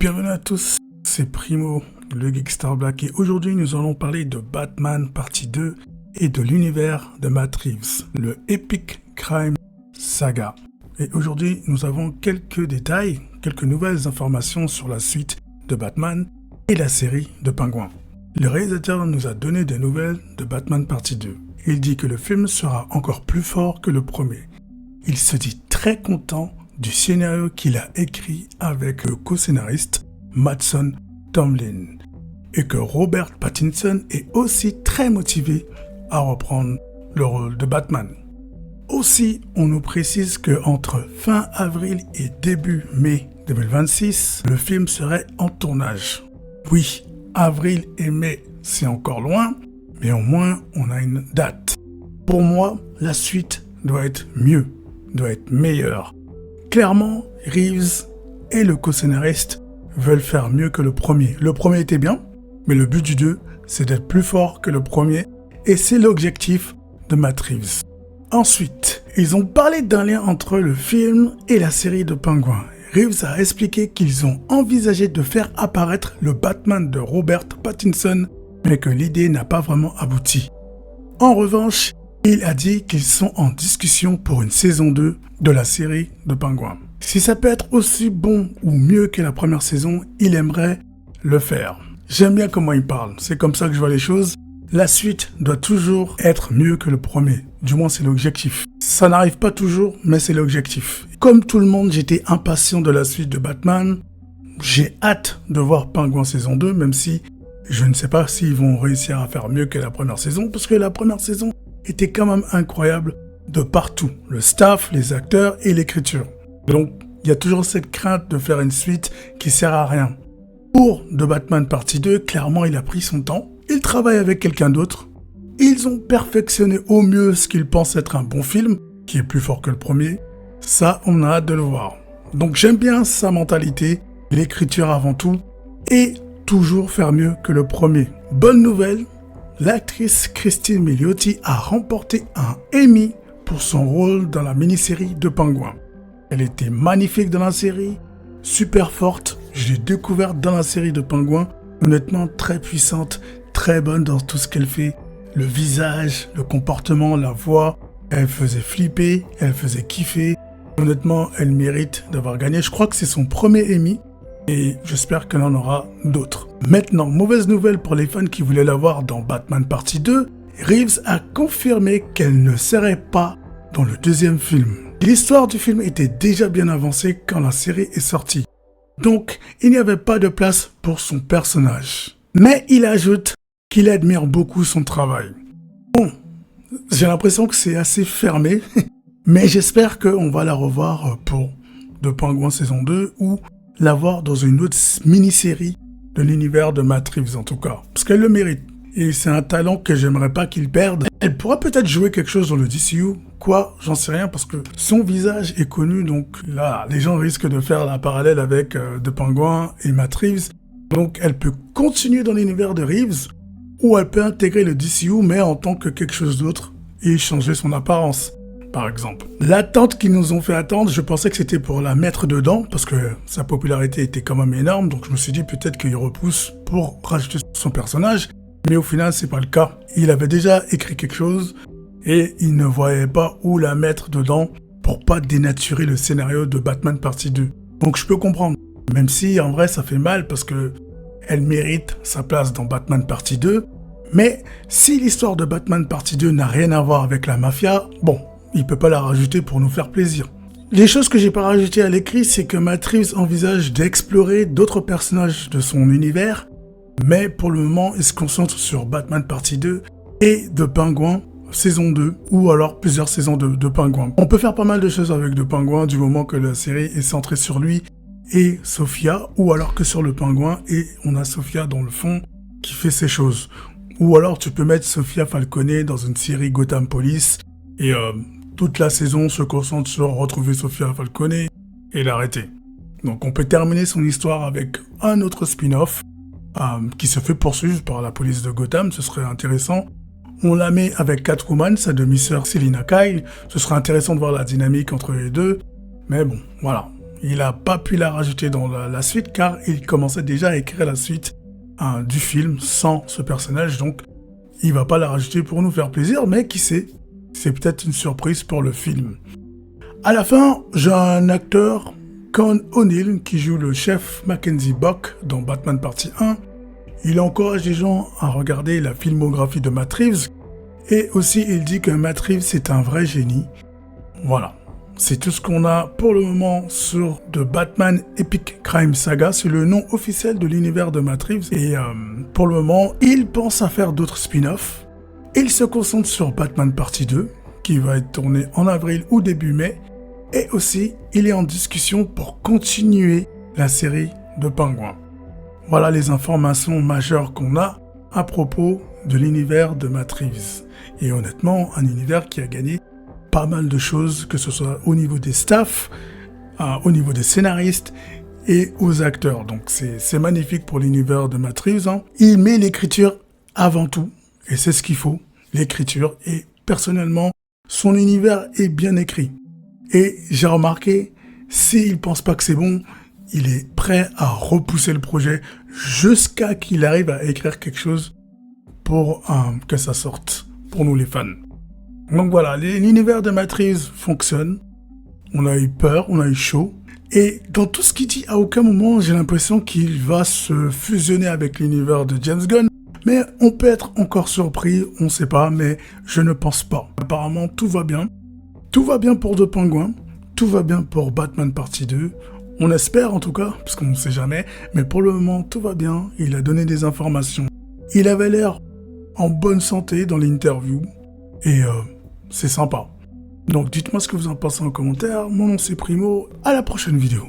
Bienvenue à tous, c'est Primo, le Geekstar Black, et aujourd'hui nous allons parler de Batman partie 2 et de l'univers de Matt Reeves, le Epic Crime Saga. Et aujourd'hui nous avons quelques détails, quelques nouvelles informations sur la suite de Batman et la série de Pingouin. Le réalisateur nous a donné des nouvelles de Batman partie 2. Il dit que le film sera encore plus fort que le premier. Il se dit très content du scénario qu'il a écrit avec le co-scénariste Mattson Tomlin et que Robert Pattinson est aussi très motivé à reprendre le rôle de Batman. Aussi, on nous précise que entre fin avril et début mai 2026, le film serait en tournage. Oui, avril et mai, c'est encore loin, mais au moins on a une date. Pour moi, la suite doit être mieux, doit être meilleure. Clairement, Reeves et le co-scénariste veulent faire mieux que le premier. Le premier était bien, mais le but du 2, c'est d'être plus fort que le premier, et c'est l'objectif de Matt Reeves. Ensuite, ils ont parlé d'un lien entre le film et la série de Pingouin. Reeves a expliqué qu'ils ont envisagé de faire apparaître le Batman de Robert Pattinson, mais que l'idée n'a pas vraiment abouti. En revanche, il a dit qu'ils sont en discussion pour une saison 2 de la série de Pingouin. Si ça peut être aussi bon ou mieux que la première saison, il aimerait le faire. J'aime bien comment il parle, c'est comme ça que je vois les choses. La suite doit toujours être mieux que le premier, du moins c'est l'objectif. Ça n'arrive pas toujours, mais c'est l'objectif. Comme tout le monde, j'étais impatient de la suite de Batman. J'ai hâte de voir Pingouin saison 2, même si je ne sais pas s'ils vont réussir à faire mieux que la première saison, parce que la première saison était quand même incroyable de partout. Le staff, les acteurs et l'écriture. Donc, il y a toujours cette crainte de faire une suite qui sert à rien. Pour The Batman partie 2, clairement, il a pris son temps. Il travaille avec quelqu'un d'autre. Ils ont perfectionné au mieux ce qu'ils pensent être un bon film, qui est plus fort que le premier. Ça, on a hâte de le voir. Donc, j'aime bien sa mentalité, l'écriture avant tout, et toujours faire mieux que le premier. Bonne nouvelle, l'actrice Christine Milioti a remporté un Emmy pour son rôle dans la mini-série de Pingouin. Elle était magnifique dans la série, super forte. Je l'ai découverte dans la série de Pingouin, honnêtement très puissante, très bonne dans tout ce qu'elle fait. Le visage, le comportement, la voix, elle faisait flipper, elle faisait kiffer. Honnêtement, elle mérite d'avoir gagné. Je crois que c'est son premier Emmy et j'espère qu'elle en aura d'autres. Maintenant, mauvaise nouvelle pour les fans qui voulaient la voir dans Batman partie 2, Reeves a confirmé qu'elle ne serait pas dans le deuxième film. L'histoire du film était déjà bien avancée quand la série est sortie. Donc, il n'y avait pas de place pour son personnage. Mais il ajoute qu'il admire beaucoup son travail. Bon, j'ai l'impression que c'est assez fermé, mais j'espère qu'on va la revoir pour The Pingouin saison 2 ou la voir dans une autre mini-série de l'univers de Matt Reeves en tout cas, parce qu'elle le mérite. Et c'est un talent que j'aimerais pas qu'il perde. Elle pourra peut-être jouer quelque chose dans le DCU, quoi, j'en sais rien, parce que son visage est connu, donc là, les gens risquent de faire un parallèle avec The Pingouin et Matt Reeves. Donc elle peut continuer dans l'univers de Reeves, ou elle peut intégrer le DCU, mais en tant que quelque chose d'autre, et changer son apparence, par exemple. L'attente qu'ils nous ont fait attendre, je pensais que c'était pour la mettre dedans, parce que sa popularité était quand même énorme, donc je me suis dit peut-être qu'il repousse pour rajouter son personnage. Mais au final, c'est pas le cas. Il avait déjà écrit quelque chose et il ne voyait pas où la mettre dedans pour pas dénaturer le scénario de Batman partie 2. Donc je peux comprendre. Même si en vrai ça fait mal parce que elle mérite sa place dans Batman partie 2. Mais si l'histoire de Batman partie 2 n'a rien à voir avec la mafia, bon, il peut pas la rajouter pour nous faire plaisir. Les choses que j'ai pas rajoutées à l'écrit, c'est que Matt Reeves envisage d'explorer d'autres personnages de son univers. Mais pour le moment, il se concentre sur Batman partie 2 et The Pingouin saison 2 ou alors plusieurs saisons de Pingouin. On peut faire pas mal de choses avec The Pingouin du moment que la série est centrée sur lui et Sophia, ou alors que sur le Pingouin et on a Sophia dans le fond qui fait ses choses. Ou alors tu peux mettre Sophia Falcone dans une série Gotham Police et toute la saison se concentre sur retrouver Sophia Falcone et l'arrêter. Donc on peut terminer son histoire avec un autre spin-off qui se fait poursuivre par la police de Gotham, ce serait intéressant. On la met avec Catwoman, sa demi-sœur Selina Kyle, ce serait intéressant de voir la dynamique entre les deux, mais bon, voilà. Il n'a pas pu la rajouter dans la suite car il commençait déjà à écrire la suite du film sans ce personnage, donc il va pas la rajouter pour nous faire plaisir, mais qui sait, c'est peut-être une surprise pour le film. À la fin, j'ai un acteur, Con O'Neill, qui joue le chef Mackenzie Buck dans Batman Partie 1. Il encourage les gens à regarder la filmographie de Matt Reeves, et aussi il dit que Matt Reeves est un vrai génie. Voilà. C'est tout ce qu'on a pour le moment sur The Batman Epic Crime Saga. C'est le nom officiel de l'univers de Matt Reeves. Et pour le moment, il pense à faire d'autres spin-offs. Il se concentre sur Batman Partie 2, qui va être tourné en avril ou début mai. Et aussi, il est en discussion pour continuer la série de Pingouin. Voilà les informations majeures qu'on a à propos de l'univers de Matt Reeves. Et honnêtement, un univers qui a gagné pas mal de choses, que ce soit au niveau des staffs, au niveau des scénaristes et aux acteurs. Donc c'est magnifique pour l'univers de Matt Reeves. Hein. Il met l'écriture avant tout, et c'est ce qu'il faut, l'écriture. Et personnellement, son univers est bien écrit. Et j'ai remarqué, s'il pense pas que c'est bon, il est prêt à repousser le projet jusqu'à qu'il arrive à écrire quelque chose pour que ça sorte pour nous les fans. Donc voilà, l'univers de Matt Reeves fonctionne. On a eu peur, on a eu chaud. Et dans tout ce qu'il dit, à aucun moment, j'ai l'impression qu'il va se fusionner avec l'univers de James Gunn. Mais on peut être encore surpris, on ne sait pas, mais je ne pense pas. Apparemment, tout va bien. Tout va bien pour The Penguin. Tout va bien pour Batman Partie 2. On espère en tout cas, parce qu'on ne sait jamais. Mais pour le moment, tout va bien. Il a donné des informations. Il avait l'air en bonne santé dans l'interview. Et c'est sympa. Donc dites-moi ce que vous en pensez en commentaire. Mon nom c'est Primo. À la prochaine vidéo.